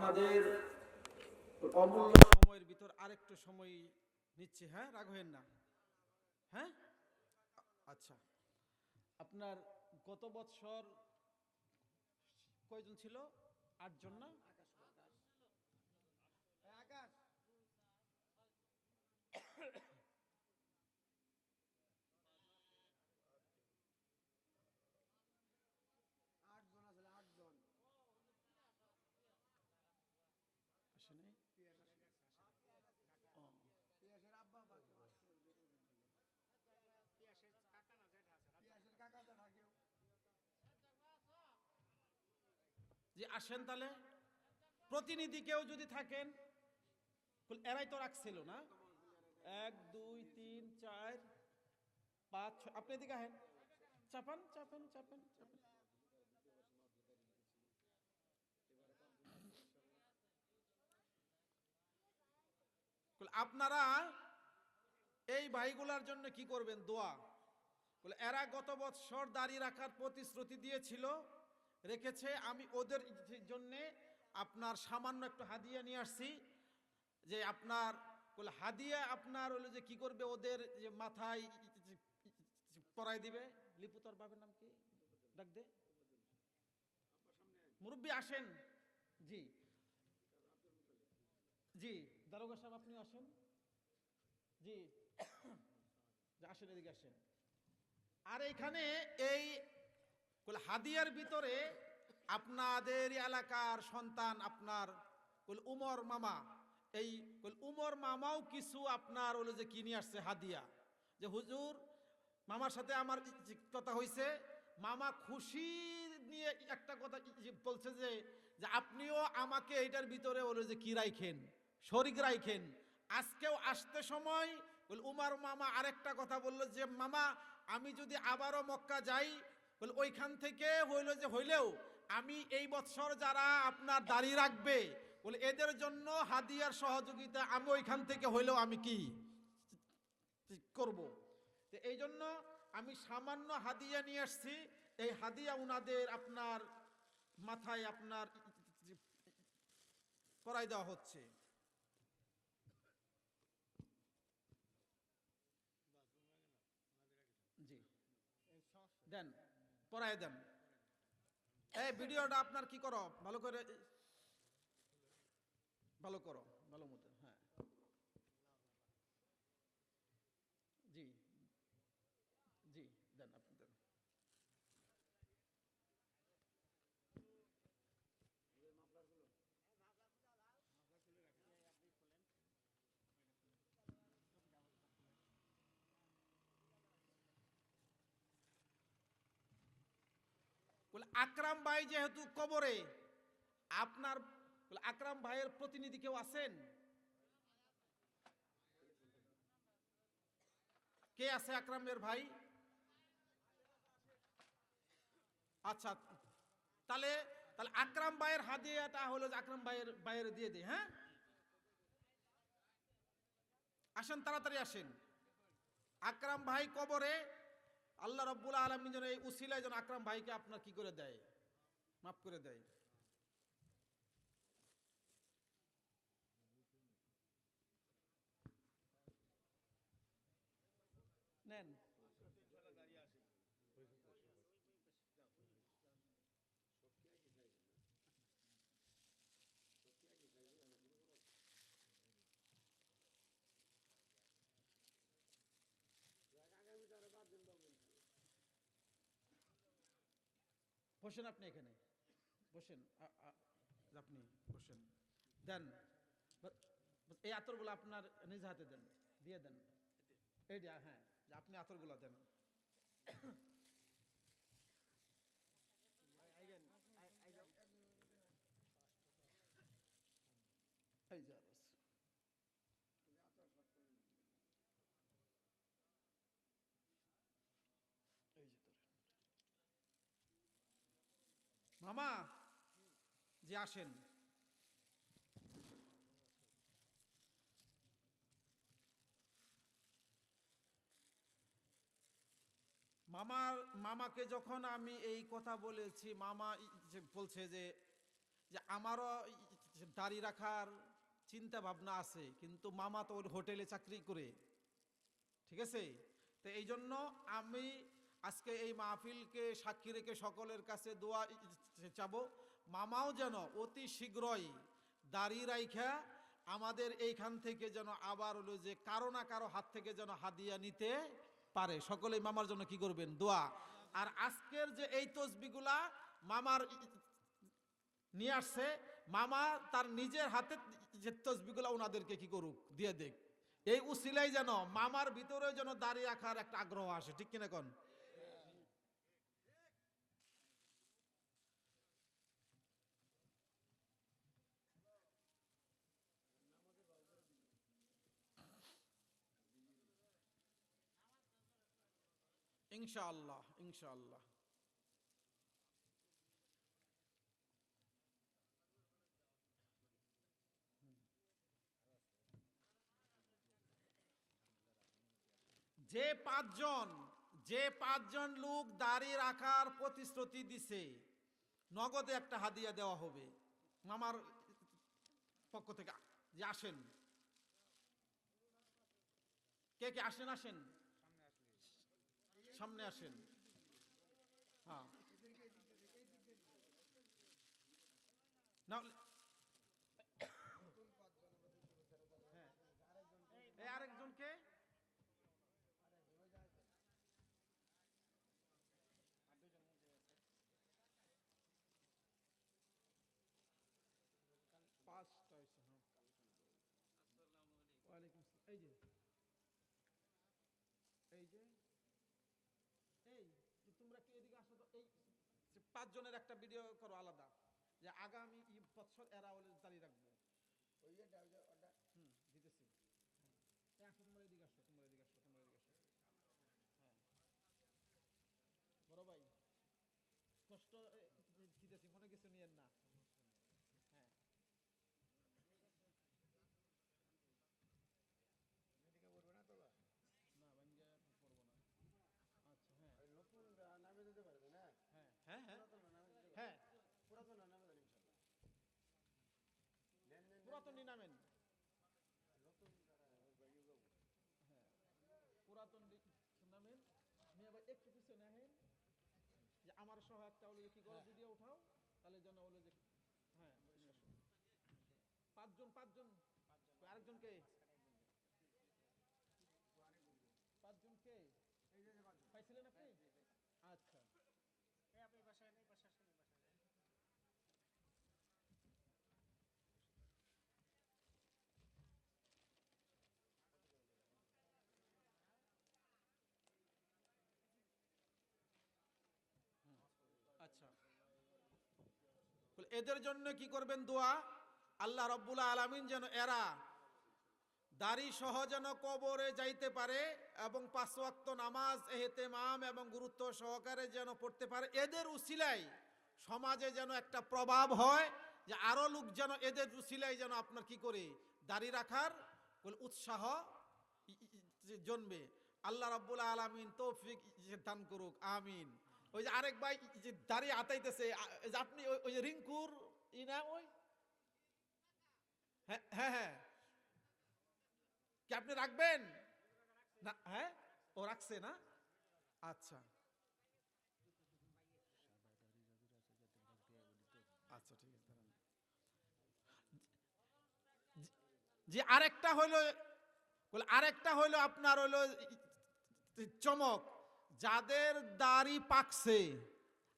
আপনাদের অমূল্য সময়ের ভিতর আরেকটু সময় নিচ্ছে, হ্যাঁ, রাগ হবেন না, হ্যাঁ। আচ্ছা, আপনার গত বছর কয়জন ছিল? 8 জন না? আসে নাই? ও, জি আসেন তাহলে। প্রতিনিধি কেউ যদি থাকেন, এরাই তো রাখছিল না। 1 2 3 4 5 6, আপনি এদিকে আহেন, চাপান চাপান চাপান চাপান। আপনারা এই ভাইগুলার জন্য কি করবেন? দোয়া। এরা গত বছর দাড়ি রাখার প্রতিশ্রুতি দিয়েছিল, রেখেছে। আমি ওদের জন্য আপনার সামান্য একটু হাদিয়া নিয়ে আসছি। যে আপনার হাদিয়া আপনার হলো যে কি করবে, ওদের যে মাথায় পরাই দিবে। লিপুতর বাবার নাম কি? ডাক দে, মুরব্বী আসেন। জি জি, দারোগা সাহেব আপনিও আসেন। জি আসেন, এদিকে আসেন। আর এখানে এই হাদিয়ার ভিতরে আপনাদের এলাকার সন্তান আপনার উমর মামা, এই উমর মামাও কিছু আপনার হলো যে কিনে আসছে হাদিয়া। যে হুজুর, মামার সাথে আমার কথা হয়েছে, মামা খুশি নিয়ে একটা কথা বলছে যে আপনিও আমাকে এইটার ভিতরে হলো যে কি রাইখেন, শরিক রাইখেন। আজকেও আসতে সময় উমর মামা আরেকটা কথা বললো যে মামা, আমি যদি আবারও মক্কা যাই, ওইখান থেকে হইলেও আমি এই বছর যারা আপনার দাঁড়িয়ে রাখবে এদের জন্য হাদিয়ার সহযোগিতা আমি ওইখান থেকে হইলেও আমি কি করব। এই জন্য আমি সামান্য হাদিয়া নিয়ে আসছি। এই হাদিয়া উনাদের আপনার মাথায় আপনার পরাই দেওয়া হচ্ছে। জি দেন, পরাই দেন। এই ভিডিওটা আপনার কি করো, ভালো করে ভালো করো, ভালো মতো, হ্যাঁ। জি জি দেন, আপনি দেন। আকরাম ভাই যেহেতু কবরে, আপনার আকরাম ভাইয়ের প্রতিনিধি কেউ আছেন? কে আছে আকরামের ভাই? আচ্ছা, তাহলে তাহলে আকরাম ভাইয়ের হাদিয়াটা হলো যে আকরাম ভাইয়ের দিয়ে দে, হ্যাঁ। আসেন, তাড়াতাড়ি আসেন। আকরাম ভাই কবরে, আল্লাহ রাব্বুল আলামিন যেন এই উসিলায় যেন আকরাম ভাইকে আপনার কি করে দেয়, মাফ করে দেয়। নেন। বসেন আপনি এখানে, বসেন। আপনি বসেন, দেন। এই আতরগুলো আপনার নিজ হাতে দেন, দিয়ে দেন। এই দিয়া, হ্যাঁ, আপনি আতরগুলো দেন। এই যে বাস। এই যে তোর মামা, যে আসেন। মামাকে যখন আমি এই কথা বলেছি, মামা যে বলছে যে যে আমারও দাড়ি রাখার চিন্তা ভাবনা আছে, কিন্তু মামা তো ওর হোটেলে চাকরি করে, ঠিক আছে? তো এই জন্য আমি আজকে এই মাহফিলকে সাক্ষী রেখে সকলের কাছে দোয়া চাবো, মামাও যেন অতি শীঘ্রই দাড়ি রাইখা আমাদের এইখান থেকে যেন আবার হলো যে কারো না কারো হাত থেকে যেন হাদিয়া নিতে পারে। সকলেই মামার জন্য কি করবেন? দোয়া। আর আজকের যে এই তসবিগুলা মামার নিয়ে আসছে, মামা তার নিজের হাতে যে তসবিগুলা ওনাদেরকে কি করুক, দিয়ে দেখ। এই উসিলাই যেন মামার ভিতরে যেন দাঁড়িয়ে রাখার একটা আগ্রহ আসে, ঠিক কিনা কোন? ইনশাআল্লাহ, ইনশাআল্লাহ। যে পাঁচজন লোক দাড়ি রাখার প্রতিশ্রুতি দিছে, নগদে একটা হাদিয়া দেওয়া হবে মামার পক্ষ থেকে। যে আসেন, কে কে আসেন? আসেন, সামনে আসেন। হ্যাঁ, না এই আরেকজনকে পাঁচটা হয়েছে। হ্যাঁ, ওয়ালাইকুম আসসালাম। এই যে এই যে এই যে তোমরা কি এদিকে আসো তো, এই যে পাঁচজনের একটা ভিডিও করো আলাদা, যে আগামী বছর এরা হলে দাঁড়িয়ে রাখবো। দিতেছি। এই আসো, তোমরা এদিকে আসো, তোমরা এদিকে আসো, তোমরা এদিকে আসো। হ্যাঁ, বড় ভাই, কষ্ট দিতেছি, মনে কিছু নিয়েন না। হ্যাঁ, না ভাঙ্গা পড়বো না। আচ্ছা, হ্যাঁ নতুন নামে দিতে পারবে না? হ্যাঁ হ্যাঁ হ্যাঁ হ্যাঁ, হ্যাঁ, পুরাতন নামে দেন ইনশাআল্লাহ। দেন দেন পুরাতনই নামেন। নতুন যারা বাইরে যাবো। হ্যাঁ, পুরাতন নামেন। মিয়া ভাই একটু পিছনে আহেন, যে আমার সহ একটা হলো কি করে ভিডিও উঠাও, তাহলে যেন হলো যে হ্যাঁ পাঁচজন পাঁচজন আরেকজনকে পাঁচজনকে এই যে বাজু পাইছিলেন আপনি? আচ্ছা, এই আপনি বাসায় নেই, বাসায় আসেন, বাসায় যান। আচ্ছা। বলে এদের জন্য কি করবেন? দোয়া। আল্লাহ রাব্বুল আলামিন যেন এরা দাড়ি সহ যেন কবরে যাইতে পারে এবং 5 ওয়াক্ত নামাজ ইহতিমাম এবং গুরুত্ব সহকারে যেন পড়তে পারে। এদের উসিলায় সমাজে যেন একটা প্রভাব হয়, যে আরো লোক যেন এদের উসিলায় যেন আপনার কি করে দাড়ি রাখার উৎসাহ জন্মে। আল্লাহ রাব্বুল আলামিন তৌফিক দান করুক, আমিন। ওই যে আরেক ভাই যে দাড়ি আতাইতেছে, যে আপনি ওই যে রিঙ্কুর না, ওই হ্যাঁ হ্যাঁ হ্যাঁ, কি আপনি রাখবেন না? হ্যাঁ, ও রাখছে না? আচ্ছা আচ্ছা, ঠিক আছে। যে আরেকটা হইলো আপনার হইলো চমক, যাদের দাড়ি পাকছে,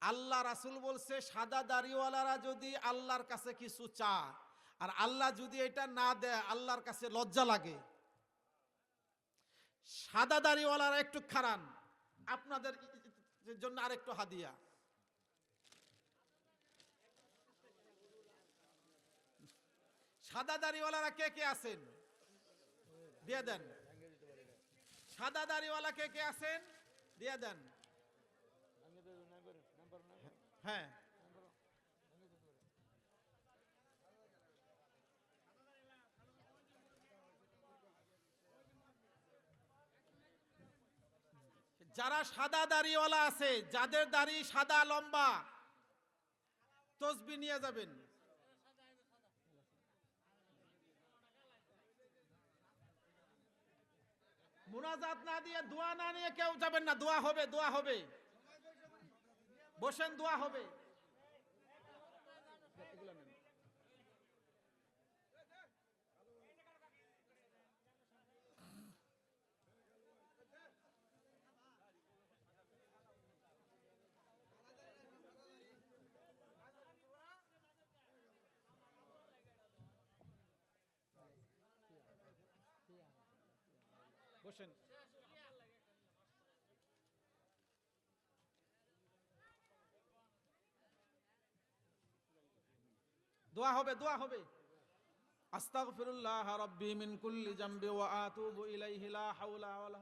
আল্লাহ রাসূল বলছে সাদা দাড়িওয়ালারা যদি আল্লাহর কাছে কিছু চায়, আর আল্লাহ যদি এটা না দেয়, আল্লাহর কাছে লজ্জা লাগে। সাদা দাড়িওয়ালারা একটু খারান, আপনাদের জন্য আরেকটু হাদিয়া। সাদা দাড়িওয়ালারা কে কে আছেন? দিয়ে দেন। সাদা দাড়িওয়ালা কে কে আছেন? দিয়ে দেন। হ্যাঁ, যারা সাদা দাড়িওয়ালা আছে, যাদের দাড়ি সাদা লম্বা, তসবি নিয়ে যাবেন। মুনাজাত না দিয়ে দোয়া না নিয়ে কেউ যাবেন না। দোয়া হবে, দোয়া হবে। বসেন, দোয়া হবে। এগুলো নেন। বসেন। দোয়া হবে, দোয়া হবে। আস্তাগফিরুল্লাহ রাব্বি মিন কুল্লি জামবি ওয়া আতুবু ইলাইহি লা হাওলা ওয়ালা